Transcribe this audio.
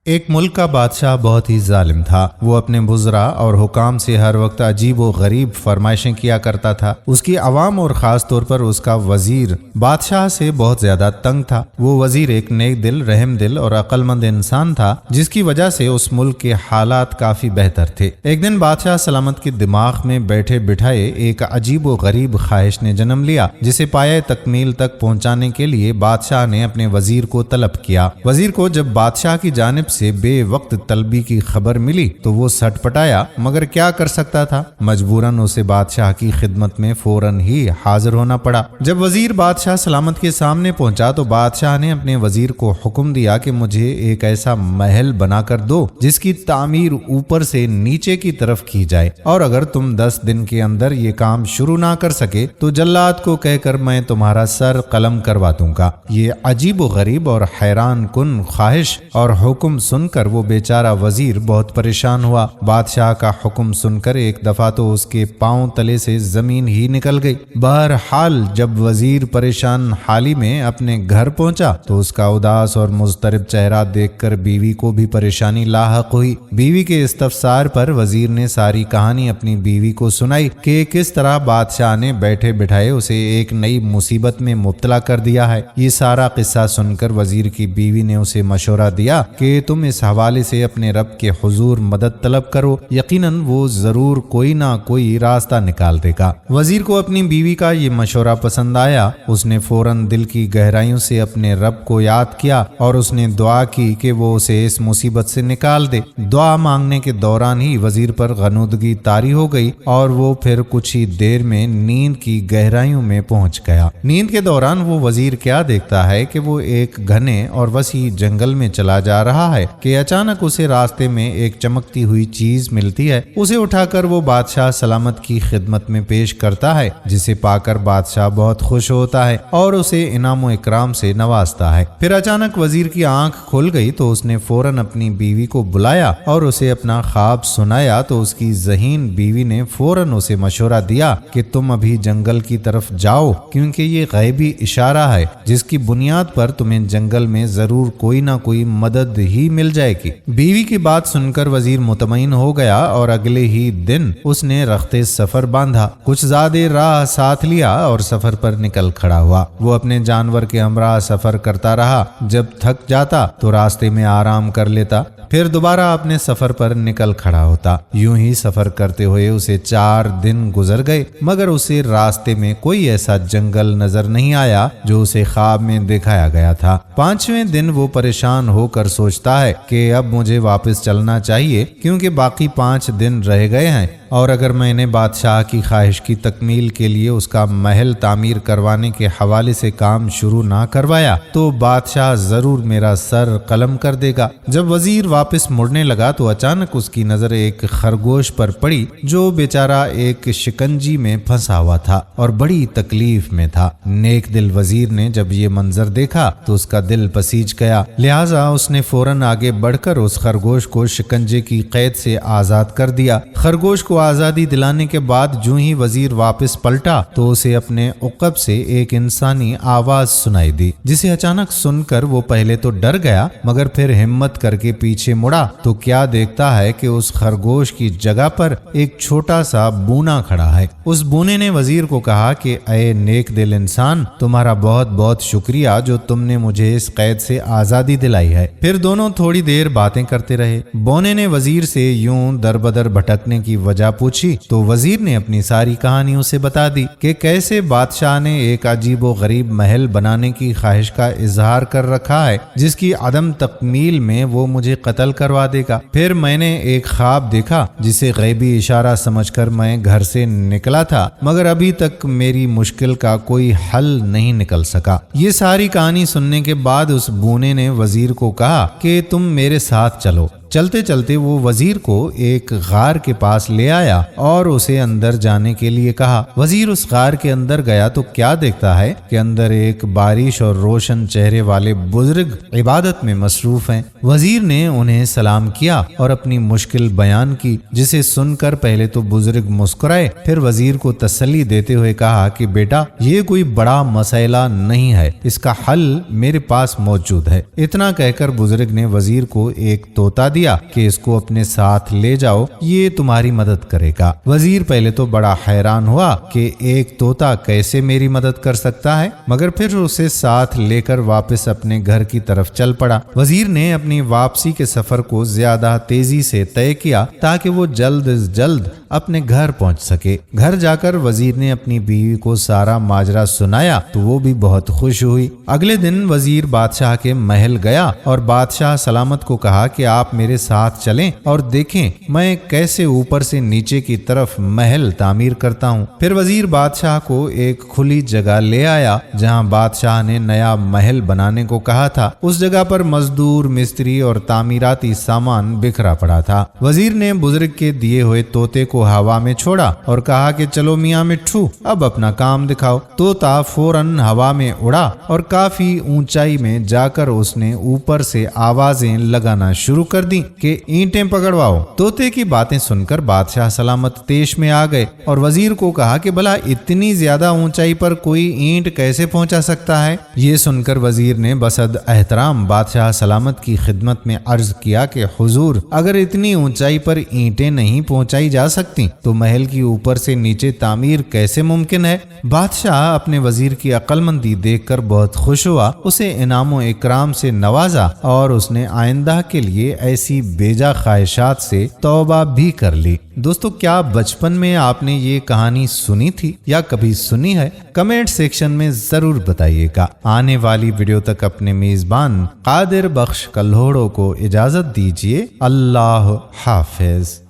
ایک ملک کا بادشاہ بہت ہی ظالم تھا۔ وہ اپنے وزراء اور حکام سے ہر وقت عجیب و غریب فرمائشیں کیا کرتا تھا۔ اس کی عوام اور خاص طور پر اس کا وزیر بادشاہ سے بہت زیادہ تنگ تھا۔ وہ وزیر ایک نیک دل، رحم دل اور عقل مند انسان تھا، جس کی وجہ سے اس ملک کے حالات کافی بہتر تھے۔ ایک دن بادشاہ سلامت کے دماغ میں بیٹھے بٹھائے ایک عجیب و غریب خواہش نے جنم لیا، جسے پایہ تکمیل تک پہنچانے کے لیے بادشاہ نے اپنے وزیر کو طلب کیا۔ وزیر کو جب بادشاہ کی جانب سے بے وقت طلبی کی خبر ملی تو وہ سٹ پٹایا، مگر کیا کر سکتا تھا؟ مجبوراً اسے بادشاہ کی خدمت میں فوراً ہی حاضر ہونا پڑا۔ جب وزیر بادشاہ سلامت کے سامنے پہنچا تو بادشاہ نے اپنے وزیر کو حکم دیا کہ مجھے ایک ایسا محل بنا کر دو جس کی تعمیر اوپر سے نیچے کی طرف کی جائے، اور اگر تم 10 دن کے اندر یہ کام شروع نہ کر سکے تو جلاد کو کہہ کر میں تمہارا سر قلم کروا دوں گا۔ یہ عجیب و غریب اور حیران کن خواہش اور حکم سن کر وہ بیچارہ وزیر بہت پریشان ہوا۔ بادشاہ کا حکم سن کر ایک دفعہ تو اس کے پاؤں تلے سے زمین ہی نکل گئی۔ بہرحال جب وزیر پریشان حالی میں اپنے گھر پہنچا تو اس کا اداس اور مضطرب چہرہ دیکھ کر بیوی کو بھی پریشانی لاحق ہوئی۔ بیوی کے استفسار پر وزیر نے ساری کہانی اپنی بیوی کو سنائی کہ کس طرح بادشاہ نے بیٹھے بٹھائے اسے ایک نئی مصیبت میں مبتلا کر دیا ہے۔ یہ سارا قصہ سن کر وزیر کی بیوی نے اسے مشورہ دیا کہ تم اس حوالے سے اپنے رب کے حضور مدد طلب کرو، یقیناً وہ ضرور کوئی نہ کوئی راستہ نکال دے گا۔ وزیر کو اپنی بیوی کا یہ مشورہ پسند آیا۔ اس نے فوراً دل کی گہرائیوں سے اپنے رب کو یاد کیا اور اس نے دعا کی کہ وہ اسے اس مصیبت سے نکال دے۔ دعا مانگنے کے دوران ہی وزیر پر غنودگی طاری ہو گئی اور وہ پھر کچھ ہی دیر میں نیند کی گہرائیوں میں پہنچ گیا۔ نیند کے دوران وہ وزیر کیا دیکھتا ہے کہ وہ ایک گھنے اور وسیع جنگل میں چلا جا رہا ہے کہ اچانک اسے راستے میں ایک چمکتی ہوئی چیز ملتی ہے۔ اسے اٹھا کر وہ بادشاہ سلامت کی خدمت میں پیش کرتا ہے، جسے پا کر بادشاہ بہت خوش ہوتا ہے اور اسے انعام و اکرام سے نوازتا ہے۔ پھر اچانک وزیر کی آنکھ کھل گئی تو اس نے فوراً اپنی بیوی کو بلایا اور اسے اپنا خواب سنایا تو اس کی ذہین بیوی نے فوراً اسے مشورہ دیا کہ تم ابھی جنگل کی طرف جاؤ، کیونکہ یہ غیبی اشارہ ہے جس کی بنیاد پر تمہیں جنگل میں ضرور کوئی نہ کوئی مدد ہی مل جائے گی۔ بیوی کی بات سن کر وزیر مطمئن ہو گیا اور اگلے ہی دن اس نے رخت سفر باندھا، کچھ زیادہ راہ ساتھ لیا اور سفر پر نکل کھڑا ہوا۔ وہ اپنے جانور کے ہمراہ سفر کرتا رہا، جب تھک جاتا تو راستے میں آرام کر لیتا، پھر دوبارہ اپنے سفر پر نکل کھڑا ہوتا۔ یوں ہی سفر کرتے ہوئے اسے 4 دن گزر گئے، مگر اسے راستے میں کوئی ایسا جنگل نظر نہیں آیا جو اسے خواب میں دکھایا گیا تھا۔ 5ویں دن وہ پریشان ہو کر سوچتا ہے کہ اب مجھے واپس چلنا چاہیے، کیونکہ باقی 5 دن رہ گئے ہیں، اور اگر میں نے بادشاہ کی خواہش کی تکمیل کے لیے اس کا محل تعمیر کروانے کے حوالے سے کام شروع نہ کروایا تو بادشاہ ضرور میرا سر قلم کر دے گا۔ جب وزیر واپس مڑنے لگا تو اچانک اس کی نظر ایک خرگوش پر پڑی جو بیچارہ ایک شکنجی میں پھنسا ہوا تھا اور بڑی تکلیف میں تھا۔ نیک دل وزیر نے جب یہ منظر دیکھا تو اس کا دل پسیج گیا، لہٰذا اس نے فوراً آگے بڑھ کر اس خرگوش کو شکنجے کی قید سے آزاد کر دیا۔ خرگوش کو آزادی دلانے کے بعد جو ہی وزیر واپس پلٹا تو اسے اپنے عقب سے ایک انسانی آواز سنائی دی، جسے اچانک سن کر وہ پہلے تو ڈر گیا، مگر پھر ہمت کر کے پیچھے مڑا تو کیا دیکھتا ہے کہ اس خرگوش کی جگہ پر ایک چھوٹا سا بونا کھڑا ہے۔ اس بونے نے وزیر کو کہا کہ اے نیک دل انسان، تمہارا بہت بہت شکریہ جو تم نے مجھے اس قید سے آزادی دلائی ہے۔ پھر دونوں تھوڑی دیر باتیں کرتے رہے۔ بونے نے وزیر سے یوں در بدر بھٹکنے کی وجہ پوچھی تو وزیر نے اپنی ساری کہانی اسے بتا دی کہ کیسے بادشاہ نے ایک عجیب و غریب محل بنانے کی خواہش کا اظہار کر رکھا ہے جس کی عدم تکمیل میں وہ مجھے قتل کروا دے گا۔ پھر میں نے ایک خواب دیکھا جسے غیبی اشارہ سمجھ کر میں گھر سے نکلا تھا، مگر ابھی تک میری مشکل کا کوئی حل نہیں نکل سکا۔ یہ ساری کہانی سننے کے بعد اس بونے نے وزیر کو کہا کہ تم میرے ساتھ چلو۔ چلتے چلتے وہ وزیر کو ایک غار کے پاس لے آیا اور اسے اندر جانے کے لیے کہا۔ وزیر اس غار کے اندر گیا تو کیا دیکھتا ہے کہ اندر ایک بارش اور روشن چہرے والے بزرگ عبادت میں مصروف ہیں۔ وزیر نے انہیں سلام کیا اور اپنی مشکل بیان کی، جسے سن کر پہلے تو بزرگ مسکرائے، پھر وزیر کو تسلی دیتے ہوئے کہا کہ بیٹا یہ کوئی بڑا مسئلہ نہیں ہے، اس کا حل میرے پاس موجود ہے۔ اتنا کہہ کر بزرگ نے وزیر کو ایک طوطا دیا کہ اس کو اپنے ساتھ لے جاؤ، یہ تمہاری مدد کرے گا۔ وزیر پہلے تو بڑا حیران ہوا کہ ایک طوطا کیسے میری مدد کر سکتا ہے، مگر پھر اسے ساتھ لے کر واپس اپنے گھر کی طرف چل پڑا۔ وزیر نے اپنی واپسی کے سفر کو زیادہ تیزی سے طے کیا تاکہ وہ جلد از جلد اپنے گھر پہنچ سکے۔ گھر جا کر وزیر نے اپنی بیوی کو سارا ماجرا سنایا تو وہ بھی بہت خوش ہوئی۔ اگلے دن وزیر بادشاہ کے محل گیا اور بادشاہ سلامت کو کہا کہ آپ میرے ساتھ چلیں اور دیکھیں میں کیسے اوپر سے نیچے کی طرف محل تعمیر کرتا ہوں۔ پھر وزیر بادشاہ کو ایک کھلی جگہ لے آیا جہاں بادشاہ نے نیا محل بنانے کو کہا تھا۔ اس جگہ پر مزدور، مستری اور تعمیراتی سامان بکھرا پڑا تھا۔ وزیر نے بزرگ کے دیے ہوئے طوطے کو ہوا میں چھوڑا اور کہا کہ چلو میاں مٹھو اب اپنا کام دکھاؤ۔ طوطا فوراً ہوا میں اڑا اور کافی اونچائی میں جا کر اس نے اوپر سے آوازیں لگانا شروع کر دی کہ اینٹیں پکڑواؤ۔ طوطے کی باتیں سن کر بادشاہ سلامت تیش میں آ گئے اور وزیر کو کہا کہ بھلا اتنی زیادہ اونچائی پر کوئی اینٹ کیسے پہنچا سکتا ہے؟ یہ سن کر وزیر نے بصد احترام بادشاہ سلامت کی خدمت میں عرض کیا کہ حضور اگر اتنی اونچائی پر اینٹیں نہیں پہنچائی جا سکتی تو محل کی اوپر سے نیچے تعمیر کیسے ممکن ہے؟ بادشاہ اپنے وزیر کی عقل مندی دیکھ کر بہت خوش ہوا، اسے انعام و اکرام سے نوازا اور اس نے آئندہ کے لیے ایسی بیجا خواہشات سے توبہ بھی کر لی۔ دوستو کیا بچپن میں آپ نے یہ کہانی سنی تھی یا کبھی سنی ہے؟ کمنٹ سیکشن میں ضرور بتائیے گا۔ آنے والی ویڈیو تک اپنے میزبان قادر بخش کلہوڑو کو اجازت دیجیے۔ اللہ حافظ۔